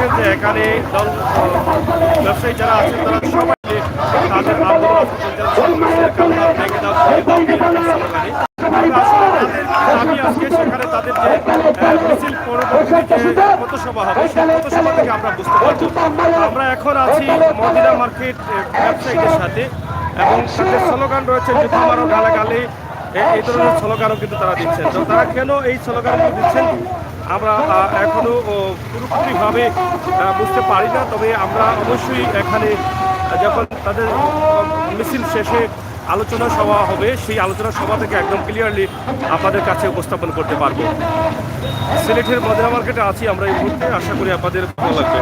দেখছেন যে এখানে দল ব্যবসায়ী যারা আছেন তারা সবাই তাদের আন্দোলন ভেঙে দাও আমি আজকে সেখানে তাদের যে মিছিল পরবর্তী যে পথসভা হবে সেই পথসভা থেকে আমরা বুঝতে পারবো। আমরা এখন আছি মদিনা মার্কেট ব্যবসায়ীদের সাথে এবং তাদের স্লোগান রয়েছে জুতা মারো গালাগালি, এই ধরনের স্লোগানও কিন্তু তারা দিচ্ছেন। তো তারা কেন এই স্লোগানগুলো দিচ্ছেন আমরা এখনো পুরোপুরিভাবে বুঝতে পারি না, তবে আমরা অবশ্যই এখানে যখন তাদের মিছিল শেষে আলোচনা সভা হবে সেই আলোচনা সভা থেকে একদম ক্লিয়ারলি আপনাদের কাছে উপস্থাপন করতে পারবো। সিলেটের মদিনা মার্কেটে আছি আমরা এই মুহূর্তে, আশা করি আপনাদের ভালো লাগবে।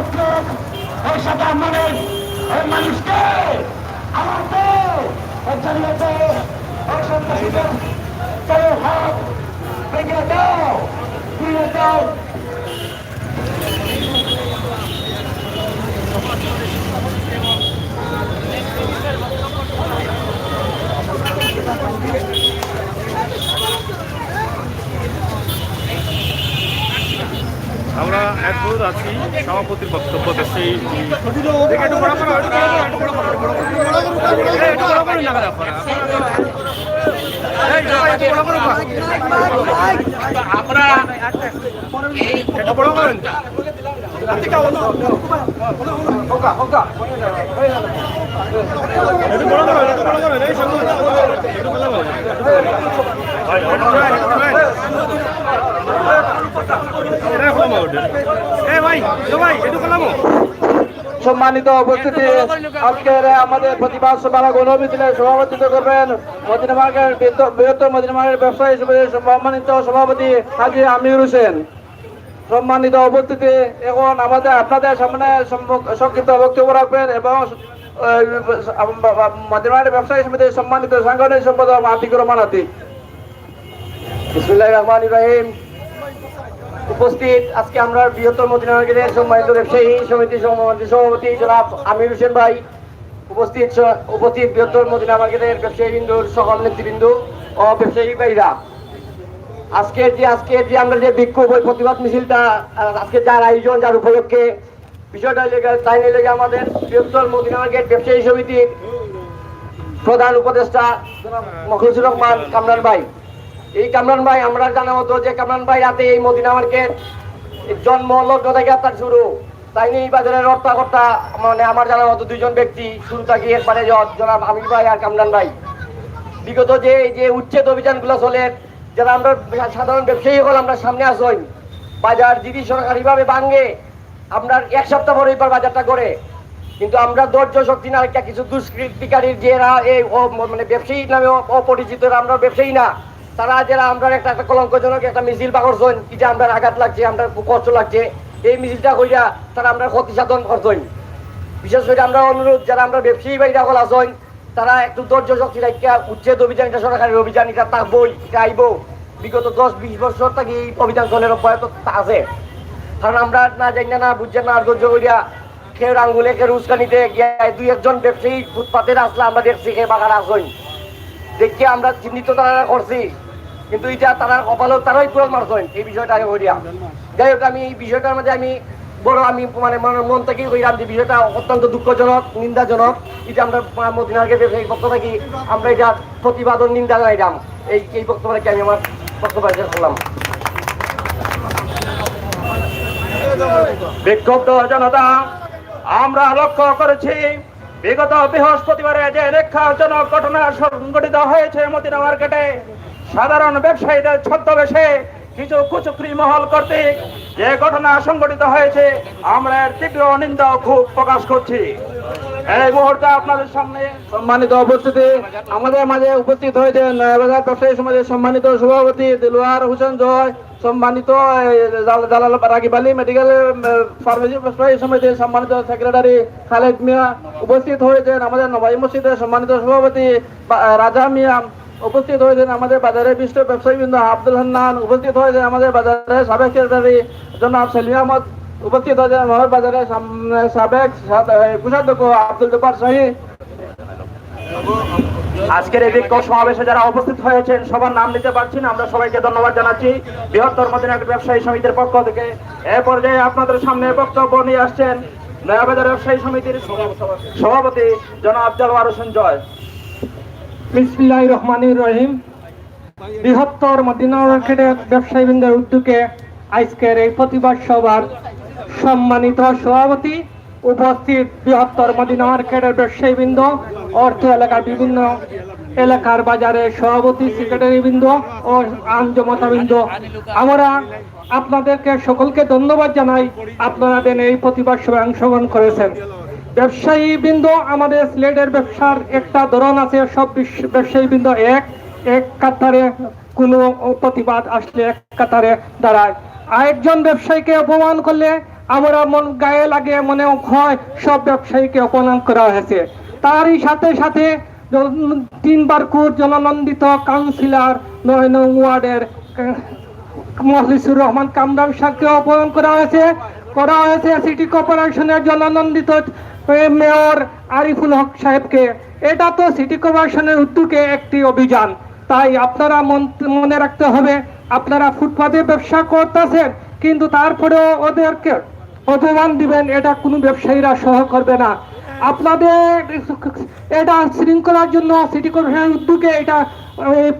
আমরা এখন আছি সভাপতির বক্তব্য সেই সম্মানিত উপস্থিতি, আজকের আমাদের প্রতিবাদ সভা গণমিছিলের সভাপতিত্ব করবেন মদিনা মার্কেট বৃহত্তর মদিনা মার্কেট ব্যবসায়ী সমিতির সম্মানিত সভাপতি হাজী আমির হোসেন। সম্মানিত উপস্থিতি, এখন আমাদের আপনাদের সামনে সংক্ষিপ্ত বক্তব্য রাখবেন এবং মদিনা মার্কেট ব্যবসায়ী সমিতির সম্মানিত সাংগঠনিক সম্পাদক আতিকুর রহমান আতিক। বিসমিল্লাহির রহমানির রহিম। উপস্থিত আজকে আমরা বৃহত্তর মদিনা মার্কেটের সম্মানিত ব্যবসায়ী সমিতির সভাপতি জনাব আমির হোসেন ভাই, উপস্থিত বৃহত্তর মদিনা মার্কেটের ব্যবসায়ী বিন্দুর সকল নেতৃবৃন্দ ও ব্যবসায়ী ভাইরা, আজকের যে আমরা যে বিক্ষোভ প্রতিবাদ মিছিলটা আজকে যার আয়োজন, যার উপলক্ষে বিষয়টা তাই লেগে আমাদের বৃহত্তর মদিনা মার্কেট ব্যবসায়ী সমিতির প্রধান উপদেষ্টা জনাব মখলুসুর রহমান কামরান ভাই। এই কামরান ভাই, আমরা জানা হতো যে কামরান ভাই রাতে এই মদিনা মার্কেট জন্ম লগ্ন থেকে তার শুরু, তাই নিয়ে এই বাজারের রক্ষাকর্তা মানে আমার জানা হতো দুইজন ব্যক্তি শুরু থেকে একবারে জনাব আমির ভাই আর কামরান ভাই। বিগত যে উচ্ছেদ অভিযানগুলো চলে, যারা আমরা সাধারণ ব্যবসায়ী হল আমরা সামনে আসই, বাজার যদি সরকারিভাবে ভাঙে আমরা এক সপ্তাহ পরে এবার বাজারটা করে, কিন্তু আমরা ধৈর্য শক্তি না একটা কিছু দুষ্কৃতিকারীর যারা এই মানে ব্যবসায়ী নামে অপরিচিত, আমরা ব্যবসায়ী না, তারা যারা আমরা একটা কলঙ্কজনক একটা মিছিল বা করছেন, কি যে আমরা আঘাত লাগছে, আমরা খুব কষ্ট লাগছে, এই মিছিলটা কইরা তারা আমরা ক্ষতি সাধন করছেন। বিশেষ করে আমরা অনুরোধ, যারা আমরা ব্যবসায়ী ভাইরা হল আসেন, তারা একটু ধৈর্য শক্তি রাখিয়া উচ্ছেদ অভিযান, এটা সরকারি অভিযান, এটা থাকবই, এটা আইব। বিগত 10-20 বছর থেকে এই অভিযান চলের অব্যাহত আছে, কারণ আমরা না জানি না বুঝছেন না ধৈর্য করিয়া কেউ আঙ্গুলে কেউ উস্কানিতে গিয়া দুই একজন ব্যবসায়ী ফুটপাতের আসলে আমরা দেখছি কে বাগান আসেন, দেখি আমরা চিহ্নিত তারা করছি, কিন্তু এটা তারা কপালেও তারাই পুরো মারছেন এই বিষয়টা আগে করিয়া। যাই হোক, আমি এই বিষয়টার মধ্যে আমি মানে মন থেকেই কইলাম যে বিষয়টা অত্যন্ত দুঃখজনক, নিন্দাজনক। এটা আমরা মদিনাকে ব্যবসায়িক পক্ষ থেকে আমরা এটা প্রতিবাদ ও নিন্দা জানাইলাম। এই বক্তব্য থেকে আমি আমার বক্তব্য শেষ করলাম। বিক্ষুব্ধ জনতা, আমরা লক্ষ্য করেছি বিগত বৃহস্পতিবারে যে রেখাজনক ঘটনা সংঘটিত হয়েছে মদিনা মার্কেটে, সাধারণ ব্যবসায়ীদের ছদ্মবেশে কিছু কুচক্রি মহল কর্তৃক যে ঘটনা সংঘটিত হয়েছে, আমরা এর তীব্র নিন্দা ও ক্ষোভ প্রকাশ করছি। এই মুহূর্তে আপনাদের সামনে সম্মানিত উপস্থিতি, আমাদের মাঝে উপস্থিত হয়েছেন নয়াবাজার ব্যবসায়ী সমাজের সম্মানিত সভাপতি দিলওয়ার হোসেন জয়, সম্মানিত রাগিব আলী মেডিকেল ফার্মেসি ব্যবসায়ী সমিতির সম্মানিত সেক্রেটারি খালেদ মিয়া, উপস্থিত হয়েছেন আমাদের নবাই মসজিদের সম্মানিত সভাপতি রাজা মিয়া, উপস্থিত হয়েছেন আমাদের বাজারের বিশিষ্ট ব্যবসায়ীবৃন্দ আব্দুল হান্নান, উপস্থিত হয়েছেন আমাদের বাজারের সাবেক সেক্রেটারি জনাব সেলিম আহমদ, উপস্থিত হয়েছেন আমাদের বাজারের সাবেক কোষাধ্যক্ষ আব্দুল জব্বার শাহী, আজকের এই বিক্ষোভ সমাবেশে যারা উপস্থিত হয়েছেন সবার নাম নিতে পারছি না, আমরা সবাইকে ধন্যবাদ জানাচ্ছি বৃহত্তর মদিনা ব্যবসায়ী সমিতির পক্ষ থেকে। এ পর্যায়ে আপনাদের সামনে বক্তব্য নিয়ে আসছেন নয়াবাজার ব্যবসায়ী সমিতির সভাপতি জনাব জলওয়ার হোসেন জয়। বিসমিল্লাহির রহমানির রহিম। বৃহত্তর মদিনা মার্কেটের ব্যবসায়ীবৃন্দের উদ্যোগে আজকের এই প্রতিবাদ সভার সম্মানিত সভাপতি, উপস্থিত বৃহত্তর মদিনা মার্কেটের ব্যবসায়ীবৃন্দ, অর্থ এলাকার বিভিন্ন এলাকার বাজারের সভাপতি, সেক্রেটারিবৃন্দ ও আঞ্জমতাবৃন্দ, আমরা আপনাদেরকে সকলকে ধন্যবাদ জানাই। আপনারা এই প্রতিবাদ সভায় অংশগ্রহণ করেছেন। ব্যবসায়ীবৃন্দ, আমাদের সিলেটের ব্যবসার একটা ধরন আছে, সব ব্যবসায়ীবৃন্দ এক কাতারে, কোনো প্রতিবাদ আসলে এক কাতারে দাঁড়ায়। আরেকজন ব্যবসায়ীকে অপমান করলে আমরা গায়ে লাগে, মনে হয় সব ব্যবসায়ীকে অপমান করা হয়েছে। তারই সাথে সাথে 3 বারকুর জননন্দিত কাউন্সিলর 9 নং ওয়ার্ডের মহলিসুর রহমান কামরান সাহকে অপমান করা হয়েছে। সিটি কর্পোরেশনের জননন্দিত মেয়র আরিফুল হক সাহেবকে। এটা তো সিটি কর্পোরেশনের উদ্যোগে একটি অভিযান, তাই আপনারা মনে রাখতে হবে, আপনারা ফুটপাতে ব্যবসা করতেছেন কিন্তু তারপরেও ওদেরকে অপমান দিবেন, এটা কোনো ব্যবসায়ীরা সহ করবে না। আপনাদের এটা শৃঙ্খলার জন্য সিটি কর্পোরেশনের উদ্যোগে এটা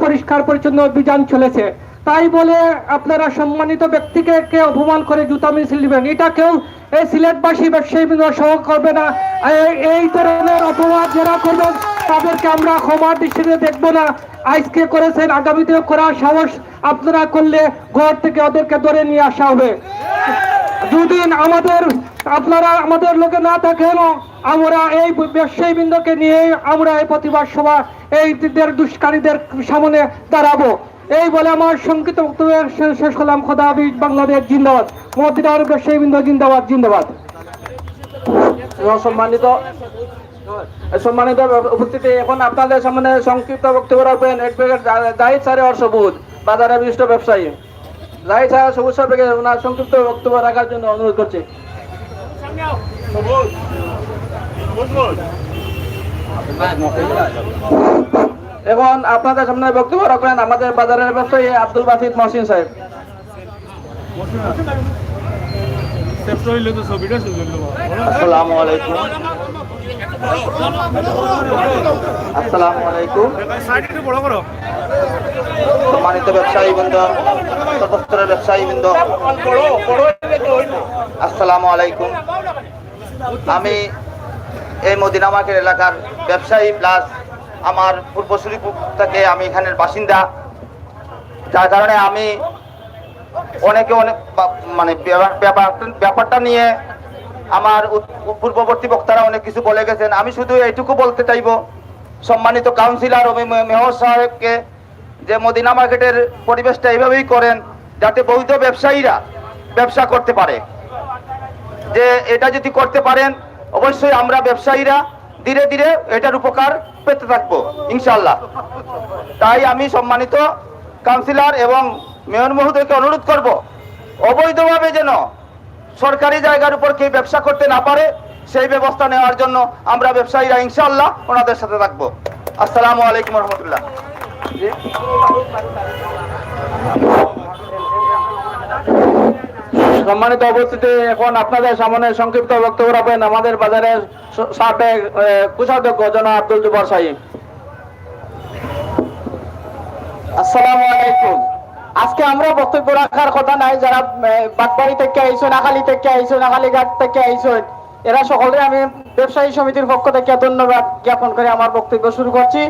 পরিষ্কার পরিচ্ছন্ন অভিযান চলেছে। তাই বলে আপনারা সম্মানিত ব্যক্তিকে কে অপমান করে জুতা মিছিল দিবেন, এটা কেউ এই সিলেটবাসী ব্যবসায়ী সহ করবে না। এই ধরনের অপমান যারা করবেন তাদেরকে আমরা ক্ষমার দৃষ্টিতে দেখবো না। আজকে করেছেন, আগামীতেও করার সাহস আপনারা করলে ঘর থেকে ওদেরকে ধরে নিয়ে আসা হবে। দুদিন আপনারা আমাদের লোকে না থাকেন, আমরা এই ব্যবসায়ী বৃন্দকে নিয়ে আমরা এই প্রতিবাদ সভা এই দুষ্কারীদের সামনে দাঁড়াবো। এই বলে আমার সংক্ষিপ্ত বক্তব্য শেষ করলাম। খোদা হাফেজ। বাংলাদেশ জিন্দাবাদ। মদিনার ব্যবসায়ী বৃন্দ জিন্দাবাদ, জিন্দাবাদ। সম্মানিত উপস্থিতি, এখন আপনাদের সামনে সংক্ষিপ্ত বক্তব্য রাখবেন অ্যাডভোকেট জাহিদ স্যার সবুজ, বাজারের বিশিষ্ট ব্যবসায়ী। জাহিদ স্যার সবুজ সাহেবকে ওনার সংক্ষিপ্ত বক্তব্য রাখার জন্য অনুরোধ করছি। এখন আপনাদের সামনে বক্তব্য রাখবেন আমাদের বাজারের ব্যবসায়ী আব্দুল বাসিত মহসিন সাহেব। আসসালামু আলাইকুম। আসসালামু আলাইকুম। সম্মানিত ব্যবসায়ী বৃন্দ, সদস্যের ব্যবসায়ী বৃন্দ, আসসালামু আলাইকুম। আমি এই মদিনা মার্কেট এলাকার ব্যবসায়ী প্লাস আমার পূর্বসূরি থেকে আমি এখানের বাসিন্দা, যার কারণে আমি অনেক মানে ব্যাপারটা নিয়ে আমার পূর্ববর্তী বক্তারা অনেক কিছু বলে গেছেন। আমি শুধু এইটুকু বলতে চাইব সম্মানিত কাউন্সিলর ও মেয়র সাহেবকে, যে মদিনা মার্কেটের পরিবেশটা এইভাবেই করেন যাতে বৈধ ব্যবসায়ীরা ব্যবসা করতে পারে। যে এটা যদি করতে পারেন অবশ্যই আমরা ব্যবসায়ীরা ধীরে ধীরে এটার উপকার পেতে থাকবো ইনশাল্লাহ। তাই আমি সম্মানিত কাউন্সিলর এবং মেয়র মহোদয়কে অনুরোধ করব, অবৈধভাবে যেন সরকারি জায়গার উপর কেউ ব্যবসা করতে না পারে সেই ব্যবস্থা নেওয়ার জন্য আমরা ব্যবসায়ীরা ইনশাআল্লাহ ওনাদের সাথে থাকবো। আসসালামু আলাইকুম রহমতুল্লাহ। সম্মানিত উপস্থিতি, এখন আপনাদের সামনে সংক্ষিপ্ত বক্তব্য রাখবেন আমাদের বাজারের সাবেক কোষাধ্যক্ষ জনাব আব্দুল জুবার সাহেব। আসসালামু আলাইকুম। আজকে আমরা বক্তব্য রাখার কথা নাই, যারা বাগবাড়ি থেকে আইসেন, আখালি থেকে আইসেন, আখালিঘাট থেকে আইসেন, এরা সকলে আমি ব্যবসায়ী সমিতির পক্ষ থেকে ধন্যবাদ জ্ঞাপন করে আমার বক্তব্য শুরু করছি।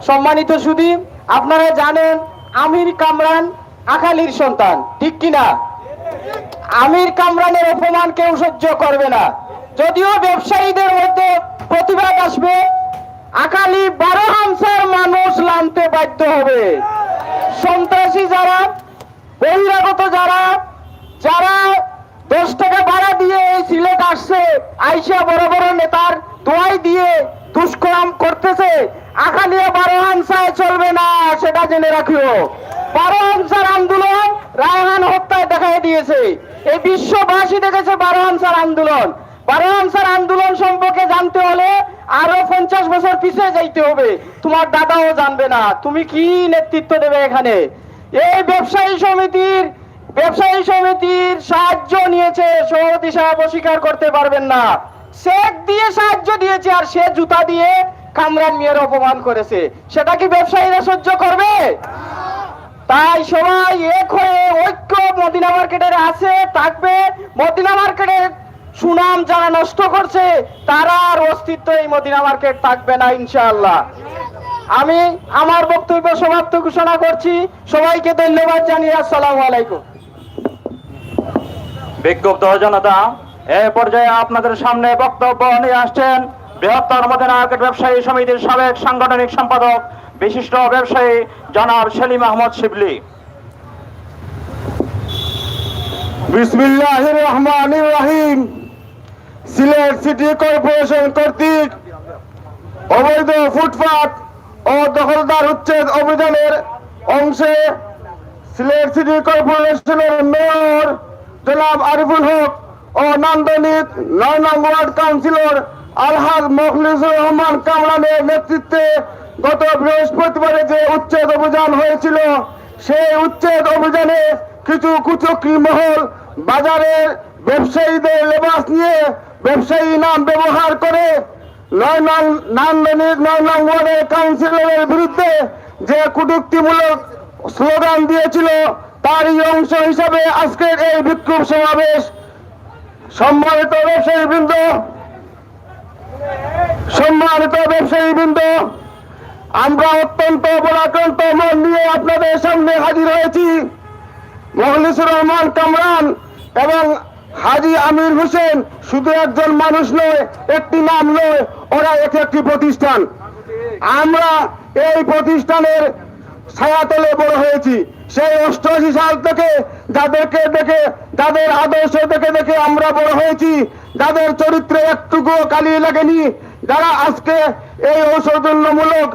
সম্মানিত সুধী, আপনারা জানেন আমির কামরান আখালির সন্তান, ঠিক কিনা? আমির কামরানের অপমান কেউ সহ্য করবে না। যদিও ব্যবসায়ীদের মধ্যে প্রতিবাদ আসবে, আকালি 12 হামসার মানুষ নামতে বাধ্য হবে। সন্ত্রাসী যারা, বহিরাগত যারা 10 টাকা ভাড়া দিয়ে এই সিলেট আসছে, আইসা বড় বড় নেতার দোয়াই দিয়ে দুষ্কর্ম করতেছে, আকালিয়া 12 হামসায় চলবে না, সেটা জেনে রাখিও। 12 হামসার আন্দোলন রায়হান হত্যায় দেখাই দিয়েছে। এই বিশ্ববাসী দেখেছে 12 হামসার আন্দোলন। 12 হামসার আন্দোলন সম্পর্কে জানতে হলে আরো 50 বছর পিছিয়ে যাইতে হবে, তোমার দাদাও জানবে না তুমি কি নেতৃত্ব দেবে এখানে। এই ব্যবসায়ী সমিতির সাহায্য নিয়েছে, সভাপতি সাহেব অস্বীকার করতে পারবেন না। চেক দিয়ে সাহায্য দিয়েছে, আর সে জুতা দিয়ে কামরান মিয়ার অপমান করেছে, সেটা কি ব্যবসায়ীরা সহ্য করবে? তাই সবাই এক হয়ে ঐক্য মদিনা মার্কেটের আছে, থাকবে। মদিনা মার্কেটের সুনাম যারা নষ্ট করছে তারা আর অস্তিত্ব এই মদিনা মার্কেট থাকবে না ইনশাআল্লাহ। আমি আমার বক্তব্য সমাপ্ত ঘোষণা করছি। সবাইকে ধন্যবাদ জানিয়ে আসসালামু আলাইকুম। বিক্ষুব্ধ জনতা, এই পর্যায়ে আপনাদের সামনে বক্তব্য নিয়ে আসছেন বৃহত্তর মদিনা মার্কেট ব্যবসায়ী সমিতির সাবেক সাংগঠনিক সম্পাদক বিশিষ্ট ব্যবসায়ী জনাব সেলিম আহমদ শিবলি। বিসমিল্লাহির রহমানির রহিম। সিলেট সিটি কর্পোরেশন কর্তৃক অবৈধ ফুটপাত ও দখলদার উচ্ছেদ অভিযানের অংশে সিলেট সিটি কর্পোরেশনের মেয়র জনাব আরিফুল হক ও নান্দনিক 9 নং ওয়ার্ড কাউন্সিলর আলহাজ মখলিসুর রহমান কামরানের নেতৃত্বে গত বৃহস্পতিবার যে উচ্ছেদ অভিযান হয়েছিল, সেই উচ্ছেদ অভিযানে কিছু কুচক্রী মহল বাজারের ব্যবসায়ীদের লেবাস নিয়ে ব্যবসায়ী নাম ব্যবহার করে নান্দনিক 9 নং ওয়ার্ডের কাউন্সিলরের বিরুদ্ধে যে কটূক্তিমূলক স্লোগান দিয়েছিল, তারই অংশ হিসাবে আজকের এই বিক্ষোভ সমাবেশ। সম্মানিত ব্যবসায়ীবৃন্দ, আমরা অত্যন্ত পরাক্রান্ত মন নিয়ে আপনাদের সামনে হাজির হয়েছি। মখলিসুর রহমান কামরান এবং হাজী আমির হোসেন শুধু একজন মানুষ নয়, একটি নাম নয়, ওরা একটি প্রতিষ্ঠান। আমরা এই প্রতিষ্ঠানের ছায়াতলে বড় হয়েছি। সেই 88 সাল থেকে যাদেরকে দেখে, যাদের আদর্শ দেখে আমরা বড় হয়েছি, যাদের চরিত্রে একটুকু কালি লাগেনি, যারা আজকে এই ঔষধমূলক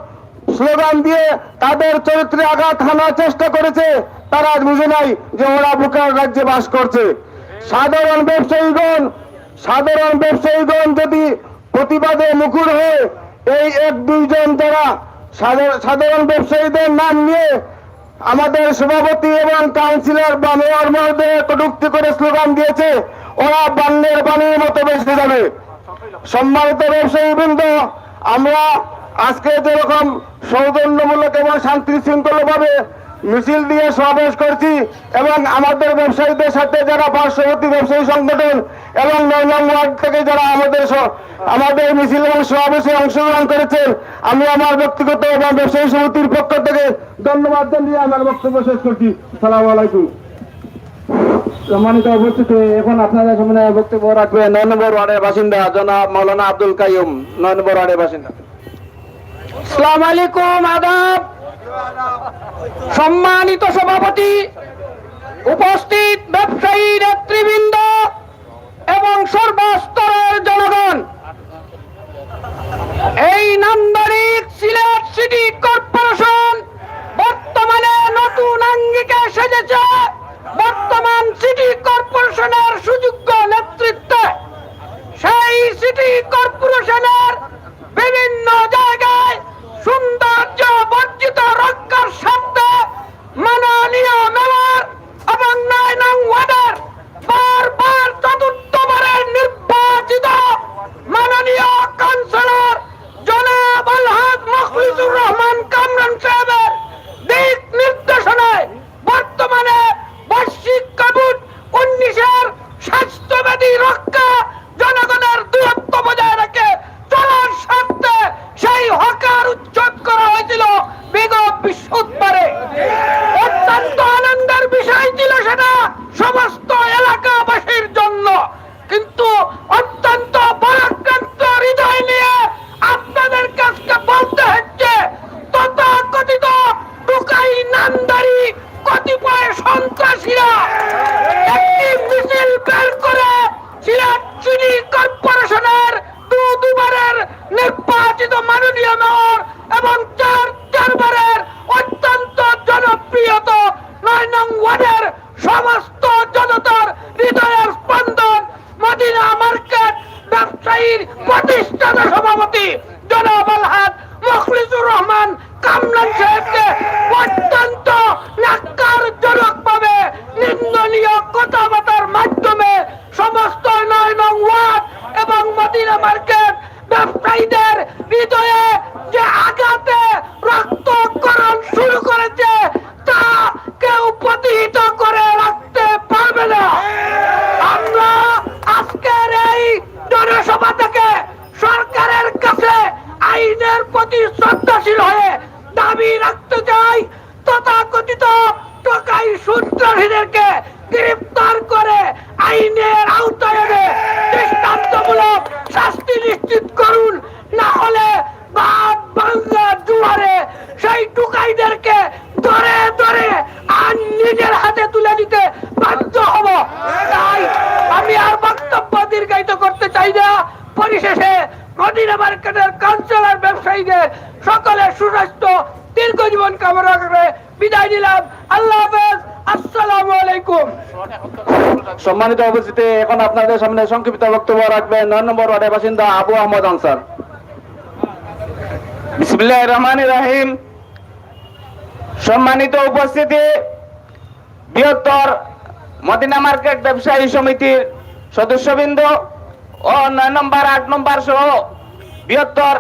স্লোগান দিয়ে তাদের চরিত্রে আঘাত হানার চেষ্টা করেছে, তারা বুঝে নাই যে ওরা বুকার রাজ্যে বাস করছে। সাধারণ ব্যবসায়ীগণ যদি প্রতিবাদে মুখর হয়ে এই 1-2 জন যারা সাধারণ ব্যবসায়ীদের নাম নিয়ে আমাদের সভাপতি এবং কাউন্সিলর বা মেয়র মহোদয় কটূক্তি করে স্লোগান দিয়েছে, ওরা বান্যের বাণীর মতো বেঁচে যাবে। সম্মানিত ব্যবসায়ীবৃন্দ, আমরা আজকে যেরকম সৌজন্যমূলক এবং শান্তি শৃঙ্খলভাবে মিছিল দিয়ে সমাবেশ করছি এবং আমাদের ব্যবসায়ীদের সাথে যারা পার্শ্ববর্তী ব্যবসায়ী সংগঠন এবং 9 নং ওয়ার্ড থেকে যারা আমাদের মিছিল এবং সমাবেশে অংশগ্রহণ করেছেন, আমি আমার ব্যক্তিগত এবং ব্যবসায়ী সমিতির পক্ষ থেকে ধন্যবাদ জানিয়ে আমার বক্তব্য শেষ করছি। আসসালামু আলাইকুম। সম্মানিত উপস্থিতি, এখন আপনাদের সামনে বক্তব্য রাখবে 9 নম্বর ওয়ার্ডের বাসিন্দা জনাব মাওলানা আব্দুল কাইয়ুম। 9 নম্বর ওয়ার্ডের বাসিন্দা। আসসালামু আলাইকুম, আদাব। সম্মানিত সভাপতি, উপস্থিত ব্যবসায়ী নেতৃবৃন্দ এবং সর্বস্তরের জনগণ, এই নান্দনিক সিলেট সিটি কর্পোরেশন বর্তমানে নতুন আঙ্গিকে সেজেছে। বর্তমান সিটি কর্পোরেশনের সুযোগ্য নেতৃত্বে সেই সিটি কর্পোরেশনের বিভিন্ন জায়গায় সৌন্দর্য বর্জিত রক্ষার স্বার্থে মাননীয় মেয়র এবং 9 নং ওয়ার্ডের বারবার চতুর্থবারের নির্বাচিত মাননীয় কাউন্সিলর জনাব আলহাজ মখলিসুর রহমান কামরান সাহেবের দিক নির্দেশনায় বর্তমানে বার্ষিক কোভিড 19-এর স্বাস্থ্যবিধি রক্ষা, জনগণের দূরত্ব বজায় রেখে চলার স্বার্থে সেই হকার উচ্ছেদ করা হয়েছিল বিগত বৃহস্পতিবারে। অত্যন্ত আনন্দের বিষয় ছিল সেটা সমস্ত এলাকাবাসীর জন্য, কিন্তু অত্যন্ত পরাক্রান্ত হৃদয় নিয়ে আপনাদের কাছে বলতে হচ্ছে তথাকথিত টুকাই নামদারি কতিপয় সন্ত্রাসীরা একটি মিছিল বের করে সিলেট সিটি কর্পোরেশনের দুবারের নির্বাচিত মাননীয় মেয়র এবং 4বারের অত্যন্ত জনপ্রিয়ত 9 নং ওয়ার্ডের সমস্ত জনতার হৃদয়ের স্পন্দন মদিনা মার্কেট ব্যবসায়ীর প্রতিষ্ঠাতা সভাপতি মার্কেট ব্যবসায়ীদের হৃদয়ে যে আঘাতে রক্তক্ষরণ শুরু করেছে তা কেউ প্রতিহিত করে রাখতে পারবে না। আমরা আজকের এই জনসভা থেকে সরকারের কাছে আইনের প্রতি শ্রদ্ধাশীল হয়ে দাবি রাখতে চাই, তথাকথিত টোকাই সূত্রহীনদেরকে গ্রেফতার করে আইনের আওতায় এনে দৃষ্টান্তমূলক শাস্তি নিশ্চিত করুন। না হলে বাদ বাংলা জুয়ারে সেই টোকাইদেরকে ধরে ধরে আর নিজের হাতে তুলে দিতে বাধ্য হব। তাই আমি আর বক্তব্য দীর্ঘায়িত করতে চাই না। পরিশেষে মদিনা মার্কেটের কাউন্সিলর ব্যবসায়ীদের সকলের সুস্বাস্থ্য দীর্ঘ জীবন কামনা করে বিদায় নিলাম। আল্লাহ হাফেজ। আসসালামু আলাইকুম। সম্মানিত উপস্থিতি, এখন আপনাদের সামনে সংক্ষিপ্ত বক্তব্য রাখবেন 9 নম্বর ওয়ার্ডের বাসিন্দা আবু আহমদ আনসার। বিসমিল্লাহির রহমানির রহিম। সম্মানিত উপস্থিতি, বৃহত্তর মদিনা মার্কেট ব্যবসায়ী সমিতির সদস্যবৃন্দ ও 9 নম্বর 8 নম্বর সহ বৃহত্তর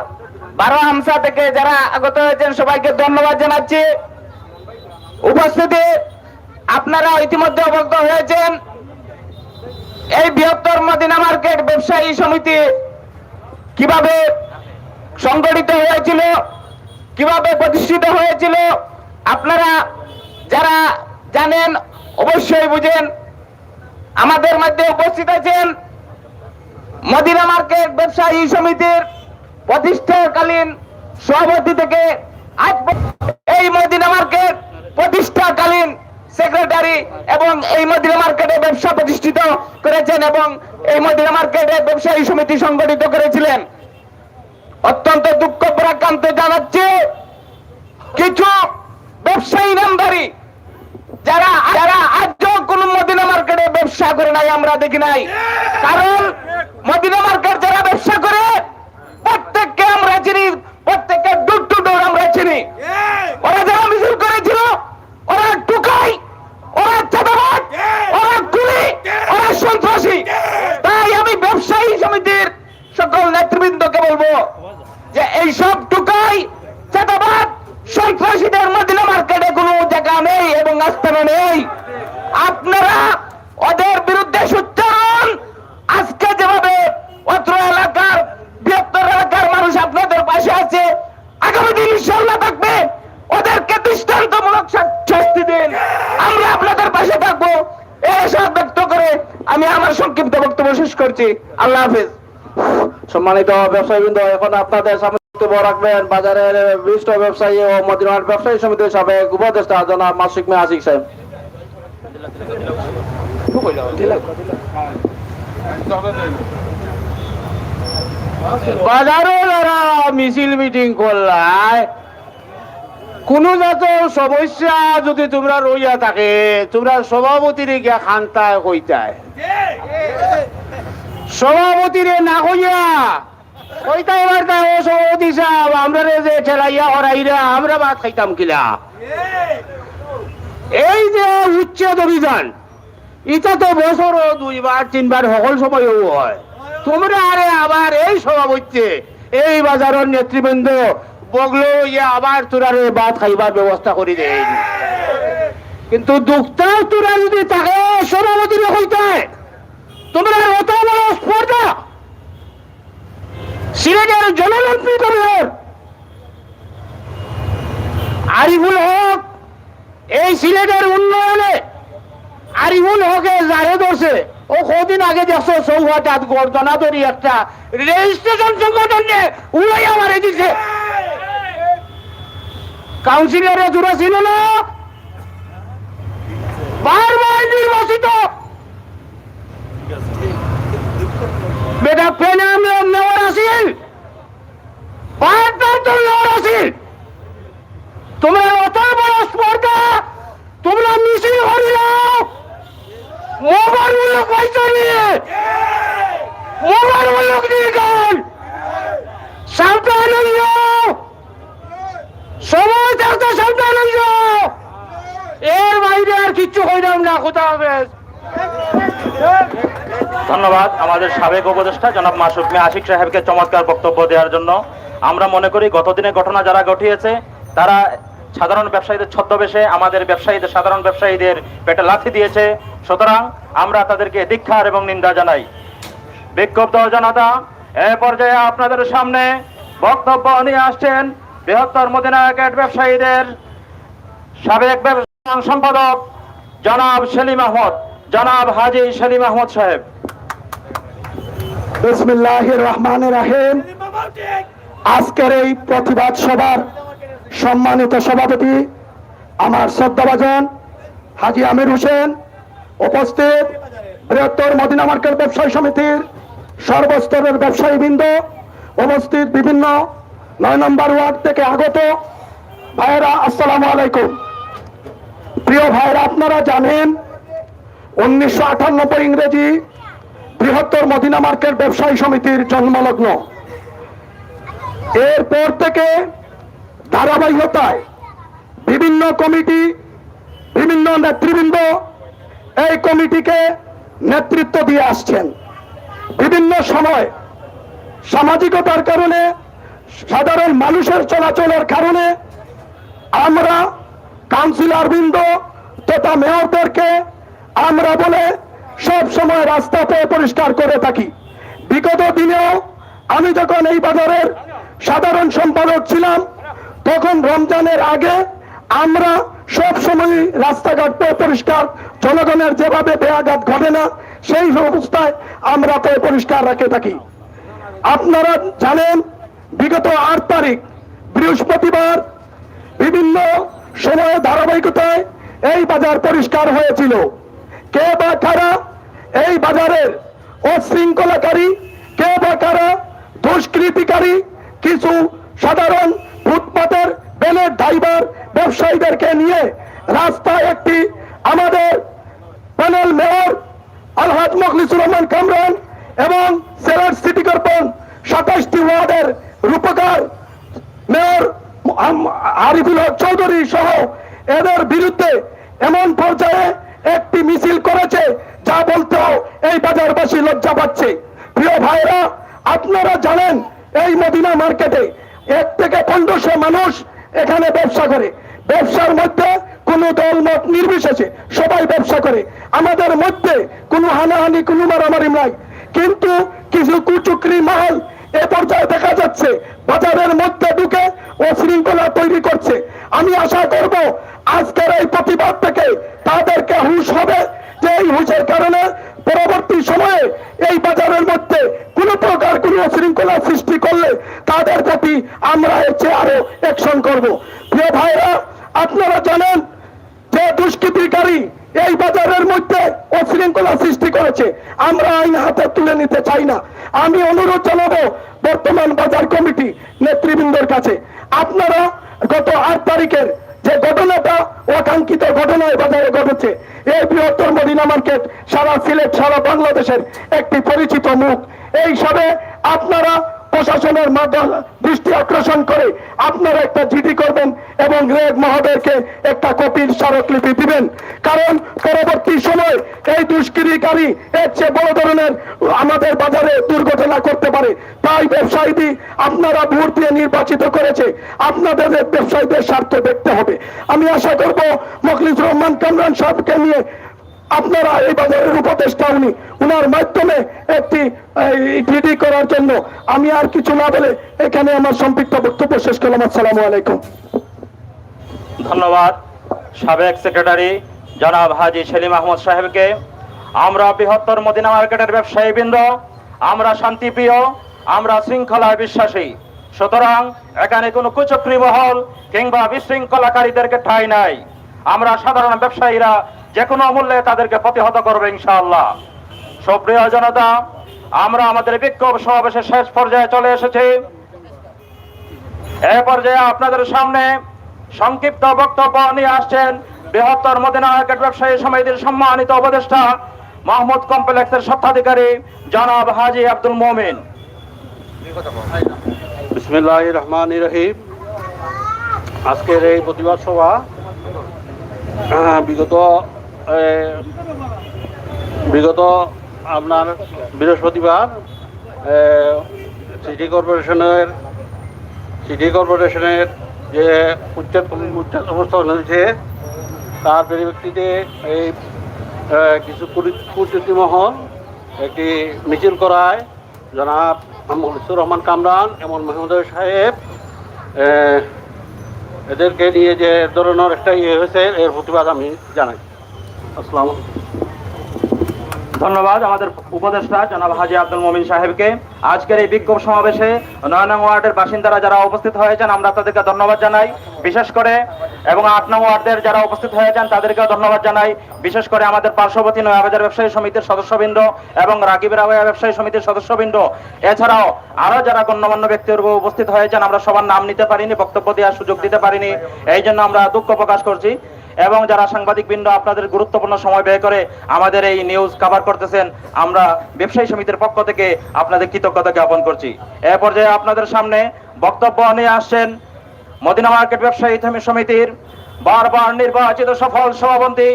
12 হামসা থেকে যারা আগত হয়েছেন সবাইকে ধন্যবাদ জানাচ্ছি। উপস্থিতি, আপনারা ইতিমধ্যে অবগত হয়েছেন এই বৃহত্তর মদিনা মার্কেট ব্যবসায়ী সমিতি কিভাবে সংগঠিত হয়েছিল, কিভাবে প্রতিষ্ঠিত হয়েছিল। আপনারা যারা জানেন অবশ্যই বুঝেন। আমাদের মধ্যে উপস্থিত আছেন মদিনা মার্কেট ব্যবসায়ী সমিতির প্রতিষ্ঠাকালীন সভাপতি থেকে আজ এই মদিনা মার্কেট প্রতিষ্ঠাকালীন সেক্রেটারি এবং এই মদিনা মার্কেটে ব্যবসা প্রতিষ্ঠিত করেছেন এবং এই মদিনা মার্কেটে ব্যবসায়ী সমিতি সংগঠিত করেছিলেন। অত্যন্ত দুঃখ প্রকান্ত জানাচ্ছি, কিছু ব্যবসায়ী নামধারী যারা যারা আজও কোন মদিনা মার্কেটে ব্যবসা করে নাই, আমরা দেখি নাই। কারণ মদিনা মার্কেট যারা ব্যবসা করে প্রত্যেককে আমরা চিনি, প্রত্যেককে ডোর টু ডোর আমরা চিনি। ওরা যারা মিছিল করেছিল ওরা টুকাই, ওরা চাঁদাবাজ, ওরা কুলি, ওরা সন্ত্রাসী। তাই আমি ব্যবসায়ী সমিতির সকল নেতৃবৃন্দকে বলবো যে এইসব টুকাই, চাঁদাবাজ, সন্ত্রাসীদের মদিনা মার্কেটে কোনো জায়গা নেই এবং আস্থানা নেই। আপনারা ওদের বিরুদ্ধে সোচ্চার। আজকে যেভাবে অত্র এলাকার বৃহত্তর এলাকার মানুষ আপনাদের পাশে আছে, আগামী দিন ইনশাআল্লাহ থাকবে। ওদেরকে দৃষ্টান্তমূলক শাস্তি দিন, আমরা আপনাদের পাশে থাকবো। এই আশা ব্যক্ত করে আমি আমার সংক্ষিপ্ত বক্তব্য শেষ করছি। আল্লাহ হাফেজ। সম্মানিত ব্যবসায়ীবৃন্দ, এখন আপনাদের সামনে বক্তব্য রাখবেন বাজারের বিশিষ্ট ব্যবসায়ী ও মদিনা ব্যবসায়ী সমিতির সাবেক উপদেষ্টা জনাব মাসুক মিয়া আশিক সাহেব। বাজারও যারা মিছিল মিটিং করলায়, কোন জাতের সমস্যা যদি তোমরা রইয়া থাকে, তোমরা সভাপতির গিয়া খান্তায় কইতায়, সভাপতিরে না কইয়া কইতাই বার্তা ও সভাপতি সাহেব আমরা যে ঠেলাইয়া হরাইরা আমরা ভাত খাইতাম কিলা। এই যে উচ্ছেদ অভিযান, এটা তো বছরও 2বার 3বার সকল সময়ও হয়। তোমরা আরে আবার এই সভাপতি এই বাজারের নেতৃবৃন্দ বগলো ইয়ে আবার তোরারে ভাত খাইবার ব্যবস্থা করে দেয়। কিন্তু দুঃখটাও তোরা যদি তাকে সভাপতির হইতায়, তোমরা অত বড় স্পর্ধা সিলেটের জনমন্ত্রী কবির আরিফুল হক এই সিলেটের উন্নয়নে আরিফুল হকে জারে ধরছে। ও কদিন আগে দেখছো চৌহাটাত গর্দনা ধরি একটা রেজিস্ট্রেশন সংগঠন নিয়ে উড়াইয়া মারে দিছে। কাউন্সিলরে জোড়া ছিল না, বারবার নির্বাচিত বেটা পেনাম নেওয়ার আসিল, বারবার তো নেওয়ার আসিল। তোমরা অত বড় স্পর্ধা, তোমরা মিছিল করিলাও মোবার মূল্য পয়সা নিয়ে, মোবার মূল্য নিয়ে গান সাবধান সময় থাকতে সাবধান এর বাইরে আর কিচ্ছু কইলাম না। কোথাও ধন্যবাদ আমাদের সাবেক উপদেষ্টা জনাব মাসুদ মিয়া আশিক সাহেবকে চমৎকার বক্তব্য দেওয়ার জন্য। আমরা মনে করি গতদিনের ঘটনা যারা ঘটিয়েছে তারা সাধারণ ব্যবসায়ীদের ছদ্মবেশে আমাদের ব্যবসায়ীদের সাধারণ ব্যবসায়ীদের পেটে লাথি দিয়েছে। সুতরাং আমরা তাদেরকে ধিক্কার এবং নিন্দা জানাই। বিক্ষুব্ধ জনতা এ পর্যায়ে আপনাদের সামনে বক্তব্য নিয়ে আসছেন বৃহত্তর মদিনা মার্কেট ব্যবসায়ীদের সাবেক ব্যবসায়ী সম্পাদক জনাব সেলিম আহমদ, জনাব হাজী সেলিম আহমদ সাহেব। বিসমিল্লাহির রহমানির রহিম। আজকের এই প্রতিবাদ সভার সম্মানিত সভাপতি আমার শ্রদ্ধাভাজন হাজী আমির হোসেন, উপস্থিত বৃহত্তর মদিনা মার্কেট ব্যবসায়ী সমিতির সর্বস্তরের ব্যবসায়ীবৃন্দ, উপস্থিত বিভিন্ন 9 নম্বর ওয়ার্ড থেকে আগত ভাইয়েরা, আসসালামু আলাইকুম। প্রিয় ভাইয়েরা, আপনারা জানেন 1998 ইংরেজি বৃহত্তর মদিনা মার্কেট ব্যবসায়ী সমিতির জন্মলগ্ন। এরপর থেকে ধারাবাহিকতায় বিভিন্ন কমিটি, বিভিন্ন নেতৃবৃন্দ এই কমিটিকে নেতৃত্ব দিয়ে আসছেন। বিভিন্ন সময় সামাজিকতার কারণে, সাধারণ মানুষের চলাচলের কারণে আমরা কাউন্সিলরবৃন্দ তথা মেয়রদেরকে আমরা বলে সব সময় রাস্তাতে পরিষ্কার করে থাকি। বিগত দিনেও আমি যখন এই বাজারের সাধারণ সম্পাদক ছিলাম তখন রমজানের আগে আমরা সব সময় রাস্তাঘাট পরিষ্কার, জনগণের যেভাবে ব্যাঘাত ঘটে না সেই অবস্থায় আমরা পরিষ্কার রাখে থাকি। আপনারা জানেন বিগত 8 তারিখ বৃহস্পতিবার বিভিন্ন সময়ে ধারাবাহিকতায় এই বাজার পরিষ্কার হয়েছিল। কে বা কারা এই বাজারের অশৃঙ্খলাকারী, কে বা কারা দুষ্কৃতিকারী কিছু সাধারণ ফুটপাতের বেলের ড্রাইভার ব্যবসায়ীদেরকে নিয়ে রাস্তায় একটি আমাদের প্যানেল মেয়র আলহাজ মখলিসুর রহমান কামরান এবং সিলেট সিটি কর্পোরেশন 27টি ওয়ার্ডের রূপকার মেয়র আরিফুল হক চৌধুরী সহ এদের বিরুদ্ধে এমন পর্যায়ে একটি মিছিল করেছে যা বলতেও এই বাজারবাসী লজ্জা পাচ্ছে। প্রিয় ভাইরা, আপনারা জানেন এই মদিনা মার্কেটে 1 থেকে 1500 মানুষ এখানে ব্যবসা করে। ব্যবসার মধ্যে কোনো দলমত নির্বিশেষে সবাই ব্যবসা করে। আমাদের মধ্যে কোনো হানাহানি, কোনো মারামারি নাই, কিন্তু কিছু কুচক্রী মহল এ পর্যায়ে দেখা যাচ্ছে বাজারের মধ্যে ঢুকে অশৃঙ্খলা তৈরি করছে। আমি আশা করব আজকের এই প্রতিবাদ থেকে তাদেরকে হুঁশ হবে যে এই হুঁশের কারণে পরবর্তী সময়ে এই বাজারের মধ্যে কোন প্রকার কোন অশৃঙ্খলা সৃষ্টি করলে তাদের প্রতি আমরা এর চেয়ে আরো অ্যাকশন করব। প্রিয় ভাইরা, আপনারা জানেন যে দুষ্কৃতিকারী এই বাজারের মধ্যে অশৃঙ্খলা সৃষ্টি করেছে। আমরা আইন হাতে তুলে নিতে চাই না। আমি অনুরোধ জানাবো বর্তমান বাজার কমিটি নেতৃবৃন্দের কাছে, আপনারা গত 8 তারিখের যে ঘটনাটা অকাঙ্ক্ষিত ঘটনায় বাজারে ঘটেছে, এই বৃহত্তর মদিনা মার্কেট সারা সিলেট, সারা বাংলাদেশের একটি পরিচিত মুখ। এই সবে আপনারা প্রশাসনের দৃষ্টি আকর্ষণ করে আপনারা একটা জিডি করবেন এবং রেড মহোদয়কে একটা কপির স্মারকলিপি দিবেন, কারণ পরবর্তী সময় এই দুষ্কৃতিকারী এর চেয়ে বড় ধরনের আমাদের বাজারে দুর্ঘটনা করতে পারে। তাই ব্যবসায়ীদের আপনারা ভোট দিয়ে নির্বাচিত করেছে, আপনাদের ব্যবসায়ীদের স্বার্থ দেখতে হবে। আমি আশা করব মখলিসুর রহমান কামরান সাহেবকে নিয়ে আপনারা এই বাজারের উপদেষ্টা, উনার মাধ্যমে একটি জিডি করার জন্য। আমি আর কিছু না বলে এখানে আমার সংক্ষিপ্ত বক্তব্য শেষ করলাম। আসসালামু আলাইকুম। ধন্যবাদ সাবেক সেক্রেটারি জনাব হাজী সেলিম আহমদ সাহেবকে। আমরা বৃহত্তর মদিনা মার্কেটের ব্যবসায়ীবৃন্দ, আমরা শান্তিপ্রিয়, আমরা শৃঙ্খলায় বিশ্বাসী। সুতরাং এখানে কোনো কুচক্রী মহল কিংবা বিশৃঙ্খলাকারীদেরকে ঠাঁই নাই। আমরা সাধারণ ব্যবসায়ীরা যে কোনো মূল্যে তাদেরকে প্রতিহত করবে ইনশাআল্লাহ। সুপ্রিয় জনতা, আমরা আমাদের বিক্ষোভ সমাবেশের শেষ পর্যায়ে চলে এসেছি। এ পর্যায়ে আপনাদের সামনে সংক্ষিপ্ত বক্তব্য নিয়ে আসছেন বৃহত্তর মদিনা মার্কেট ব্যবসায়ী সমিতির সম্মানিত উপদেষ্টা মাহমুদ কমপ্লেক্সের স্বত্বাধিকারী জনাব হাজী আব্দুল মোমিন। বিসমিল্লাহির রহমানির রহিম। আজকের এই প্রতিবাদ সভা বিগত বিগত আপনার বৃহস্পতিবার সিটি কর্পোরেশনের যে উচ্ছেদ অবস্থা হয়েছে তার পরিপ্রেক্ষিতে এই কিছু কূটনীতি মহল একটি মিছিল করায় জনাব মখলিসুর রহমান কামরান এবং মহোদয় সাহেব এদেরকে নিয়ে যে ধরনের একটা হয়েছে এর প্রতিবাদ আমি জানাই। আসসালামু আলাইকুম। ধন্যবাদ আমাদের উপদেষ্টা জনাব হাজী আব্দুল মমিন সাহেবকে। আজকের এই বিক্ষোভ সমাবেশে 9 নং ওয়ার্ডের বাসিন্দারা যারা উপস্থিত হয়েছেন আমরা তাদেরকে ধন্যবাদ জানাই বিশেষ করে, এবং 8 নং ওয়ার্ডের যারা উপস্থিত হয়েছেন তাদেরকেও ধন্যবাদ জানাই বিশেষ করে। আমাদের পার্শ্ববর্তী নয়াবাজার ব্যবসায়ী সমিতির সদস্যবৃন্দ এবং রাকিব রাওয়া ব্যবসায়ী সমিতির সদস্যবৃন্দ, এছাড়াও আরো যারা গণ্যমান্য ব্যক্তিবর্গ উপস্থিত হয়েছেন, আমরা সবার নাম নিতে পারিনি, বক্তব্য দেওয়ার সুযোগ দিতে পারিনি, এই জন্য আমরা দুঃখ প্রকাশ করছি। এবং যারা সাংবাদিকবৃন্দ আপনাদের গুরুত্বপূর্ণ সময় ব্যয় করে আমাদের এই নিউজ কভার করতেছেন, আমরা ব্যবসায়ী সমিতির পক্ষ থেকে আপনাদের কৃতজ্ঞতা জ্ঞাপন করছি। এ পর্যায়ে আপনাদের সামনে বক্তব্য নিয়ে আসছেন মদিনা মার্কেট ব্যবসায়ী সমিতির বারবার নির্বাচিত সফল সভাপতি,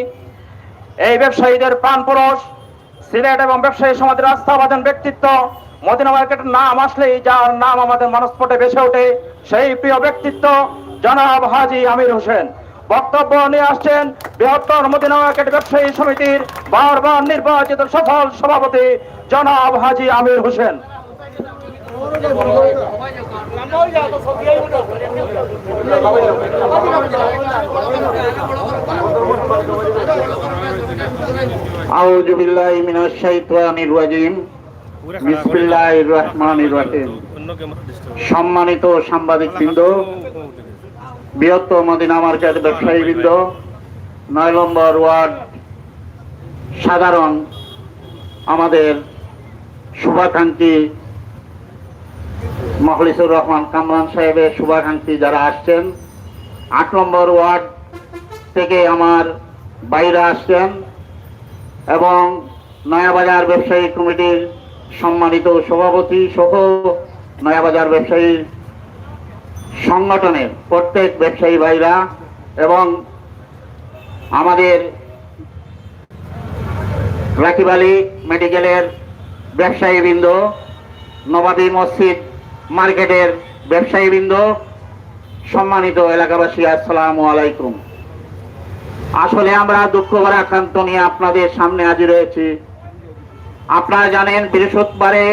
এই ব্যবসায়ীদের প্রাণপুরুষ, সিলেট এবং ব্যবসায়ী সমাজের আস্থাভাজন ব্যক্তিত্ব, মদিনা মার্কেটের নাম আসলেই যার নাম আমাদের মানসপটে ভেসে ওঠে সেই প্রিয় ব্যক্তিত্ব জনাব হাজী আমির হোসেন। বক্তব্য নিয়ে আসছেন বৃহত্তর মদিনা মার্কেট ব্যবসায়ী সমিতির বারবার নির্বাচিত সফল সভাপতি জনাব হাজী আমির হোসেন। আউযু বিল্লাহি মিনাশ শাইতানির রাজিম। বিসমিল্লাহির রহমানির রহিম। সম্মানিত সাংবাদিকবৃন্দ, বৃহত্তর মদিনা মার্কেট ব্যবসায়ীবৃন্দ, 9 নম্বর ওয়ার্ড সাধারণ আমাদের শুভাকাঙ্ক্ষী মখলিসুর রহমান কামরান সাহেবের শুভাকাঙ্ক্ষী যারা আসছেন, 8 নম্বর ওয়ার্ড থেকে আমার বাইরা আসছেন এবং নয়াবাজার ব্যবসায়ী কমিটির সম্মানিত সভাপতি সহ নয়াবাজার ব্যবসায়ী সংগঠনের প্রত্যেক ব্যবসায়ী ভাইরা এবং আমাদের রাকিব আলী মেডিকেলের ব্যবসায়ীবৃন্দ, নবাবী মসজিদ মার্কেটের ব্যবসায়ীবৃন্দ, সম্মানিত এলাকাবাসী, আসসালামু আলাইকুম। আসলে আমরা দুঃখ ভারাক্রান্ত নিয়ে আপনাদের সামনে হাজির হয়েছি। আপনারা জানেন বৃহস্পতিবারে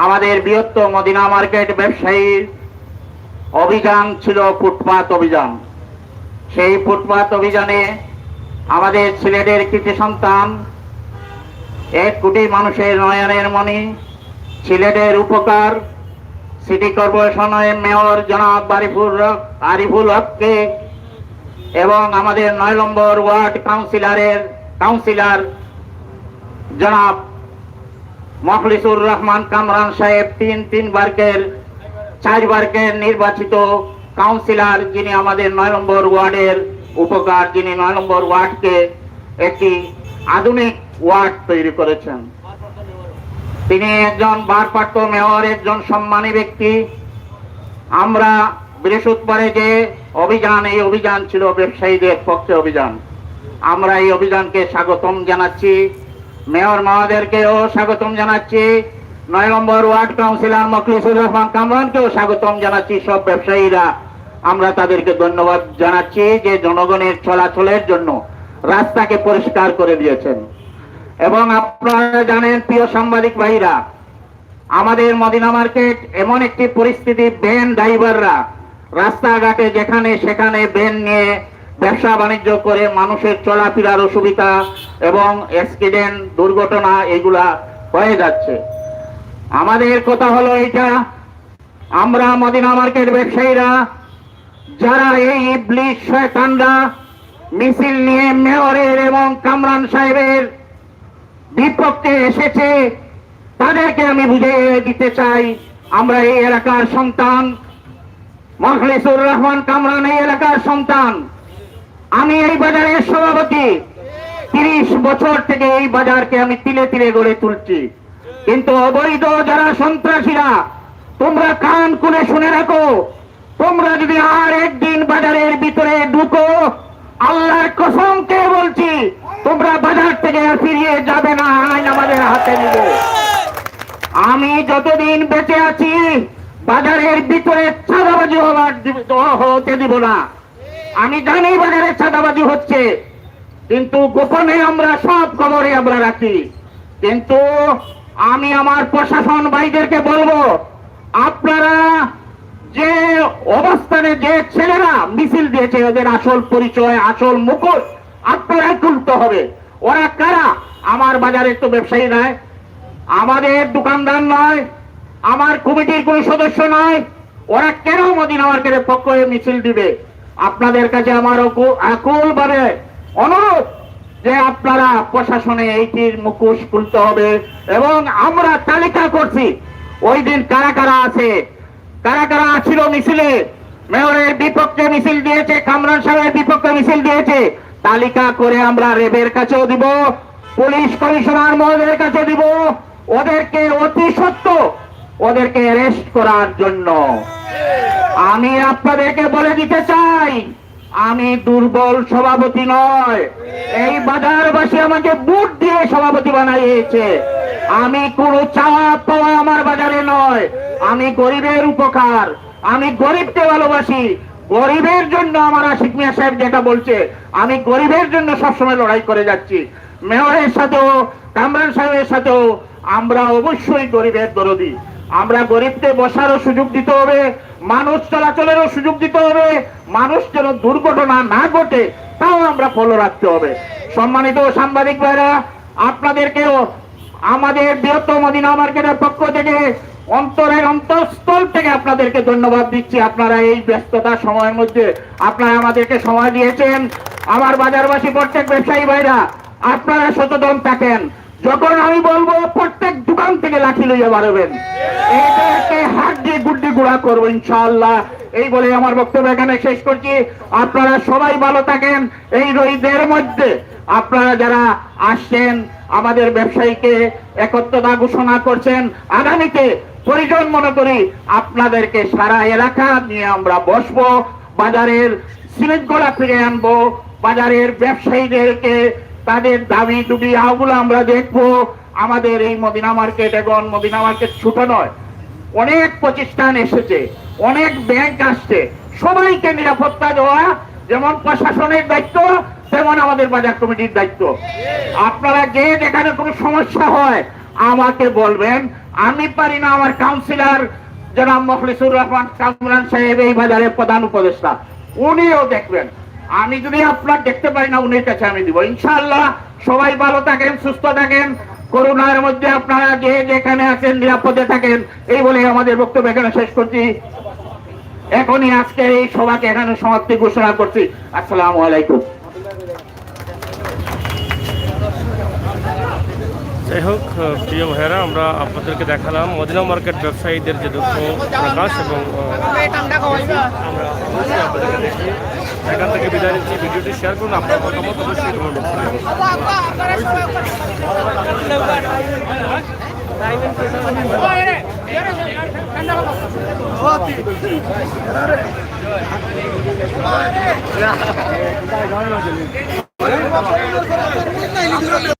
আমাদের বৃহত্তর মদিনা মার্কেট ব্যবসায়ীর অভিযান ছিল ফুটপাত অভিযান। সেই ফুটপাত অভিযানে আমাদের সিলেটের কৃতি সন্তান, 1 কোটি মানুষের নয়নের মণি, সিলেটের উপকার, সিটি কর্পোরেশনের মেয়র জনাব আরিফুল হককে এবং আমাদের 9 নম্বর ওয়ার্ড কাউন্সিলর জনাব মখলিসুর রহমান কামরান সাহেব 4বারকের নির্বাচিত কাউন্সিলর, যিনি আমাদের 9 নম্বর ওয়ার্ডের উপকার, যিনি 9 নম্বর ওয়ার্ডকে একটি আধুনিক ওয়ার্ড তৈরি করেছেন। তিনি একজন ভারপ্রাপ্ত মেয়র, একজন সম্মানী ব্যক্তি। আমরা বৃহস্পতিবারে যে অভিযান, এই অভিযান ছিল ব্যবসায়ীদের পক্ষে অভিযান। আমরা এই অভিযানকে স্বাগতম জানাচ্ছি, মেয়র মহোদয়কেও স্বাগতম জানাচ্ছি, 9 নম্বর ওয়ার্ড কাউন্সিলর মখলিসুর রহমান কামরানকেও স্বাগতম জানাচ্ছি। সব ব্যবসায়ীরা আমরা তাদেরকে ধন্যবাদ জানাচ্ছি যে জনগণের চলাচলের জন্য রাস্তাকে পরিষ্কার করে দিয়েছেন। এবং আপনারা জানেন প্রিয় সাংবাদিক ভাইরা, আমাদের মদিনা মার্কেট এমন একটি পরিস্থিতি, ভ্যান ড্রাইভাররা রাস্তাঘাটে যেখানে সেখানে ভ্যান নিয়ে ব্যবসা বাণিজ্য করে মানুষের চলাফেরার অসুবিধা এবং অ্যাক্সিডেন্ট, দুর্ঘটনা এগুলা হয়ে যাচ্ছে। আমাদের কথা হলো এটা, আমরা মদিনা মার্কেট ব্যবসায়ীরা যারা এই ইবলিশ শয়তানরা মিছিল নিয়ে মেয়রের এবং কামরান সাহেবের বিপক্ষে এসেছে, তাদেরকে আমি বুঝিয়ে দিতে চাই, আমরা এই এলাকার সন্তান, মখলিসুর রহমান কামরান এই এলাকার সন্তান। আমি এই বাজারের সভাপতি, 30 বছর থেকে এই বাজারকে আমি তিলে তিলে গড়ে তুলছি। কিন্তু অবৈধ যারা সন্ত্রাসীরা, তোমরা কান খুলে শুনে রাখো, তোমরা যদি আর একদিন বাজারের ভিতরে ঢুকো, আল্লাহর কসম কে বলছি, তোমরা বাজার থেকে আর ফিরিয়ে যাবে না, আইন আমাদের হাতে নিব। আমি যতদিন বেঁচে আছি বাজারের ভিতরে চাঁদাবাজি হতে দিব না। আমি জানি বাজারে চাঁদাবাজি হচ্ছে, কিন্তু গোপনে আমরা সব খবরে আমরা রাখি। কিন্তু আমি আমার প্রশাসন ভাইদেরকে বলবো, আপনারা যে অবস্থানে যে ছেলেরা মিছিল দিয়েছে ওদের আসল পরিচয়, আসল মুখোশ আপনারাই খুলতে হবে। ওরা কারা? আমার বাজারের তো ব্যবসায়ী নয়, আমাদের দোকানদার নয়, আমার কমিটির কোন সদস্য নয়। ওরা কেন মদিনা মার্কেটের পক্ষ হয়ে মিছিল দিবে? আপনাদের কাছে আমার আকুল ভাবে অনুরোধ যে আপনারা প্রশাসনে এইটির মুখোশ খুলতে হবে। এবং আমরা তালিকা করছি ওই দিন কারা কারা আছে, কারা কারা ছিল মিছিলে। মেয়রের বিপক্ষে মিছিল দিয়েছে, কামরান সাহেবের বিপক্ষে মিছিল দিয়েছে। তালিকা করে আমরা রেবের কাছেও দিব, পুলিশ কমিশনার মহোদয়ের কাছে দিব, ওদেরকে অতি সত্য ওদেরকে অ্যারেস্ট করার জন্য। আমি আপনাদেরকে বলে দিতে চাই, আমি দুর্বল সভাপতি নয়। এই বাজারবাসী আমাকে বুট দিয়ে সভাপতি বানাইয়েছে। আমি কোনো চাওয়া পাওয়া আমার বাজারে নয়। আমি গরিবের উপকার, আমি গরিবকে ভালোবাসি। গরিবের জন্য আমার আশিক মিয়া সাহেব যেটা বলছে, আমি গরিবের জন্য সবসময় লড়াই করে যাচ্ছি। মেয়রের সাথেও কামরান সাহেবের সাথেও আমরা অবশ্যই গরিবের দরদি। আমরা গরিবকে বসারও সুযোগ দিতে হবে, মানুষ চলাচলেরও সুযোগ দিতে হবে, মানুষ যেন দুর্ঘটনা না ঘটে তাও আমরা ফলো রাখতে হবে। সম্মানিত সাংবাদিক ভাইরা, আপনাদেরকেও আমাদের বৃহত্তম মদিনা মার্কেটের পক্ষ থেকে অন্তরের অন্তঃস্থল থেকে আপনাদেরকে ধন্যবাদ দিচ্ছি। আপনারা এই ব্যস্ততার সময়ের মধ্যে আপনারা আমাদেরকে সময় দিয়েছেন। আমার বাজারবাসী প্রত্যেক ব্যবসায়ী ভাইরা, আপনারা সচেতন থাকেন। যখন আমি বলবো প্রত্যেক দোকান থেকে লাঠি লইয়া বাড়বেন, এটাকে হাত দিয়ে গুড্ডি গুড়া করবো ইনশাআল্লাহ। এই বলে আমার বক্তব্য এখানে শেষ করছি। আপনারা সবাই ভালো থাকেন। এই রোদের মধ্যে আপনারা যারা আসছেন আমাদের ব্যবসায়ীকে একত্রতা ঘোষণা করছেন, আগামীতে পরিজন মনে করি আপনাদেরকে সারা এলাকা নিয়ে আমরা বসবো, বাজারের শৃঙ্খলা ফিরে আনবো, বাজারের ব্যবসায়ীদেরকে তাদের দাবি দুবি আগুলো আমরা দেখবো। আমাদের এই মদিনা মার্কেট এখন মদিনা মার্কেট ছোট নয়, অনেক প্রতিষ্ঠান এসেছে, অনেক ব্যাংক আসছে। সবাইকে নিরাপত্তা দেওয়া যেমন প্রশাসনের দায়িত্ব, তেমন আমাদের বাজার কমিটির দায়িত্ব। আপনারা যে যেখানে কোনো সমস্যা হয় আমাকে বলবেন, আমি পারি না, আমার কাউন্সিলর জনাব মখলিসুর রহমান কামরান সাহেব এই বাজারের প্রধান উপদেষ্টা, উনিও দেখবেন। আমি যদি আপনার দেখতে পারি না, উনির কাছে আমি দিব ইনশাআল্লাহ। সবাই ভালো থাকেন, সুস্থ থাকেন, করোনার মধ্যে আপনারা যে যেখানে আছেন নিরাপদে থাকেন। এই বলে আমাদের বক্তব্য এখানে শেষ করছি। এখনই আজকে এই সভাকে এখানে সমাপ্তি ঘোষণা করছি। আসসালামু আলাইকুম। যাই হোক, প্রিয় ভাইয়েরা, আমরা আপনাদেরকে দেখালাম মদিনা মার্কেট ব্যবসায়ীদের যে দুঃখ প্রকাশ, এবং আমরা অবশ্যই আপনাদেরকে দেখি। এখান থেকে বিদায় নিচ্ছি। ভিডিওটি শেয়ার করুন, আপনার মতামত অবশ্যই কমেন্ট করুন।